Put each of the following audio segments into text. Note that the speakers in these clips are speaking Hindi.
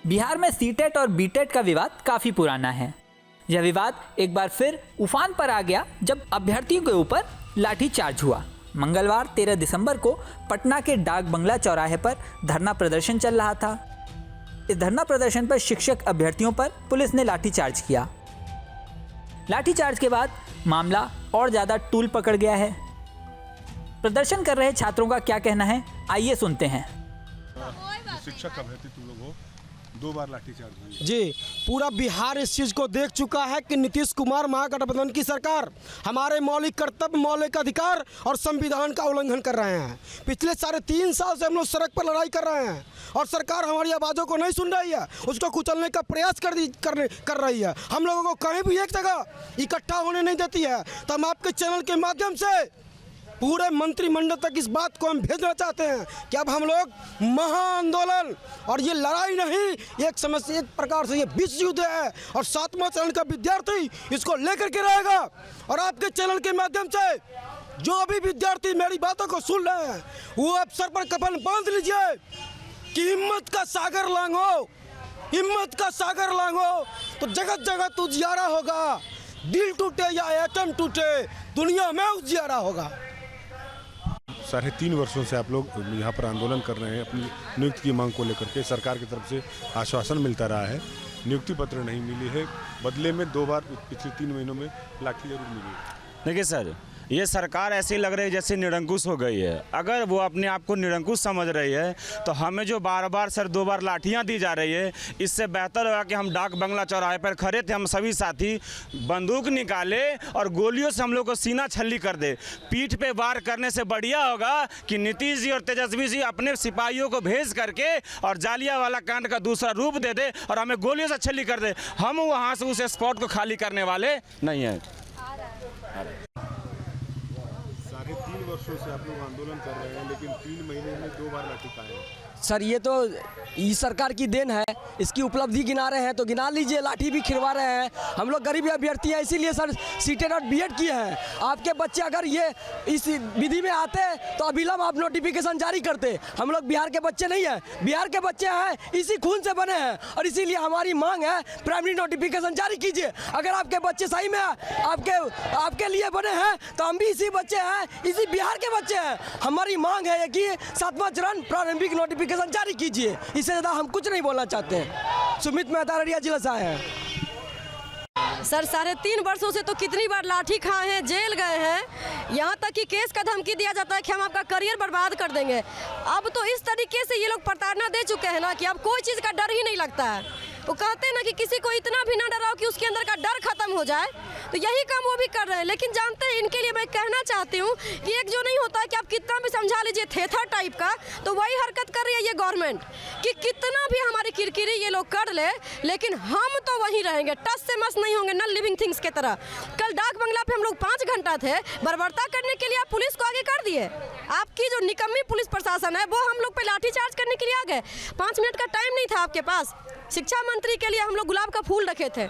बिहार में सीटेट और बीटेट का विवाद काफ़ी पुराना है। यह विवाद एक बार फिर उफान पर आ गया जब अभ्यर्थियों के ऊपर लाठीचार्ज हुआ। मंगलवार 13 दिसंबर को पटना के डाक बंगला चौराहे पर धरना प्रदर्शन चल रहा था। इस धरना प्रदर्शन पर शिक्षक अभ्यर्थियों पर पुलिस ने लाठीचार्ज किया। लाठीचार्ज के बाद मामला और ज़्यादा तूल पकड़ गया है। प्रदर्शन कर रहे छात्रों का क्या कहना है, आइए सुनते हैं। शिक्षक अभ्यर्थी तुम लोग हो, 2 बार लाठीचार्ज हुई जी। पूरा बिहार इस चीज़ को देख चुका है कि नीतीश कुमार महागठबंधन की सरकार हमारे मौलिक कर्तव्य, मौलिक अधिकार और संविधान का उल्लंघन कर रहे हैं। पिछले 3.5 साल से हम लोग सड़क पर लड़ाई कर रहे हैं और सरकार हमारी आवाज़ों को नहीं सुन रही है, उसको कुचलने का प्रयास कर रही है। हम लोगों को कहीं भी एक जगह इकट्ठा होने नहीं देती है। तो हम आपके चैनल के माध्यम से पूरे मंत्रिमंडल तक इस बात को हम भेजना चाहते हैं कि अब हम लोग महाआंदोलन, और ये लड़ाई नहीं, एक समस्या, एक प्रकार से ये विश्व युद्ध है और 7वां चरण का विद्यार्थी इसको लेकर के रहेगा। और आपके चैनल के माध्यम से जो भी विद्यार्थी मेरी बातों को सुन रहे हैं वो अब सर पर कफन बांध लीजिए कि हिम्मत का सागर लांघो, हिम्मत का सागर लांघो तो जगत जगत उजियारा होगा। दिल टूटे या एटम टूटे, दुनिया में उजियारा होगा। 3.5 वर्षों से आप लोग यहाँ पर आंदोलन कर रहे हैं अपनी नियुक्ति की मांग को लेकर के। सरकार की तरफ से आश्वासन मिलता रहा है, नियुक्ति पत्र नहीं मिली है, बदले में 2 बार पिछले 3 महीनों में लाठी जरूर मिली है। देखिए सर, ये सरकार ऐसी लग रही है जैसे निरंकुश हो गई है। अगर वो अपने आप को निरंकुश समझ रही है तो हमें जो बार बार सर 2 बार लाठियां दी जा रही है, इससे बेहतर होगा कि हम डाक बंगला चौराहे पर खड़े थे, हम सभी साथी बंदूक निकाले और गोलियों से हम लोग को सीना छल्ली कर दे। पीठ पे वार करने से बढ़िया होगा कि नीतीश जी और तेजस्वी जी अपने सिपाहियों को भेज करके और जालियांवाला कांड का दूसरा रूप दे दे और हमें गोलियों से छल्ली कर दे। हम वहाँ से उस स्पॉट को खाली करने वाले नहीं हैं। 3.5 वर्षों से आप लोग आंदोलन कर रहे हैं, लेकिन 3 महीने में 2 बार लाठी खाए हैं। सर ये तो इस सरकार की देन है, इसकी उपलब्धि गिना रहे हैं तो गिना लीजिए। लाठी भी खिलवा रहे हैं। हम लोग गरीब अभ्यर्थी हैं, इसीलिए सर सीटेट और बीएड किए हैं। आपके बच्चे अगर ये इस विधि में आते तो अभिलंब आप नोटिफिकेशन जारी करते। हम लोग बिहार के बच्चे नहीं हैं, बिहार के बच्चे हैं, इसी खून से बने हैं और इसीलिए हमारी मांग है प्राइमरी नोटिफिकेशन जारी कीजिए। अगर आपके बच्चे सही में आपके लिए बने हैं तो हम भी इसी बच्चे हैं, इसी बिहार के बच्चे हैं। हमारी मांग है कि 7वां चरण प्रारंभिक नोटिफिकेशन जारी कीजिए। इससे ज़्यादा हम कुछ नहीं बोलना चाहते हैं। सुमित मेहता, अररिया जिला से आए हैं। सर 3.5 वर्षों से तो कितनी बार लाठी खाए हैं, जेल गए हैं, यहाँ तक कि केस का धमकी दिया जाता है कि हम आपका करियर बर्बाद कर देंगे। अब तो इस तरीके से ये लोग प्रताड़ना दे चुके हैं ना कि अब कोई चीज़ का डर ही नहीं लगता है। वो कहते हैं ना कि किसी को इतना भी ना डराओ कि उसके अंदर का डर खत्म हो जाए, तो यही काम वो भी कर रहे हैं। लेकिन जानते हैं, इनके लिए मैं कहना चाहती हूँ कि एक जो नहीं होता है कि आप कितना भी समझा लीजिए थेथर टाइप का, तो वही हरकत कर रही है ये गवर्नमेंट कि कितना भी हमारी किरकिरी ये लोग कर ले, लेकिन हम तो वहीं रहेंगे, टस से मस नहीं होंगे, नॉन लिविंग थिंग्स की तरह। कल डाक बंगला पे हम लोग 5 घंटा थे, बर्बरता करने के लिए आप पुलिस को आगे कर दिए। आपकी जो निकम्मी पुलिस प्रशासन है वो हम लोग पे लाठीचार्ज करने के लिए आ गए। 5 मिनट का टाइम नहीं था आपके पास। शिक्षा मंत्री के लिए हम लोग गुलाब का फूल रखे थे,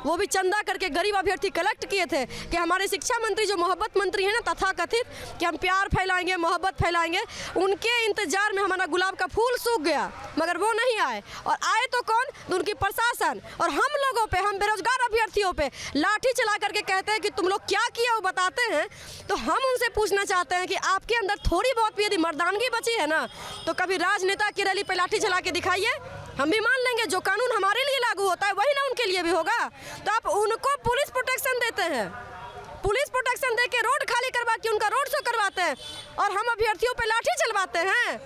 वो भी चंदा करके गरीब अभ्यर्थी कलेक्ट किए थे कि हमारे शिक्षा मंत्री जो मोहब्बत मंत्री है ना, तथाकथित कि हम प्यार फैलाएंगे, मोहब्बत फैलाएंगे, उनके इंतजार में हमारा गुलाब का फूल सूख गया। मगर वो नहीं आए, और आए तो कौन? तो उनकी प्रशासन। और हम लोगों पे, हम बेरोजगार अभ्यर्थियों पे लाठी चला करके कहते हैं कि तुम लोग क्या किया वो बताते हैं। तो हम उनसे पूछना चाहते हैं कि आपके अंदर थोड़ी बहुत भी यदि मर्दानगी बची है ना, तो कभी राजनेता की रैली पे लाठी चला के दिखाइए, हम भी मान लेंगे। जो कानून हमारे लिए लागू होता है वही ना उनके लिए भी होगा। तो आप उनको पुलिस प्रोटेक्शन देते हैं, पुलिस प्रोटेक्शन देके रोड खाली करवा के उनका रोड शो करवाते हैं, और हम अभ्यर्थियों पे लाठी चलवाते हैं।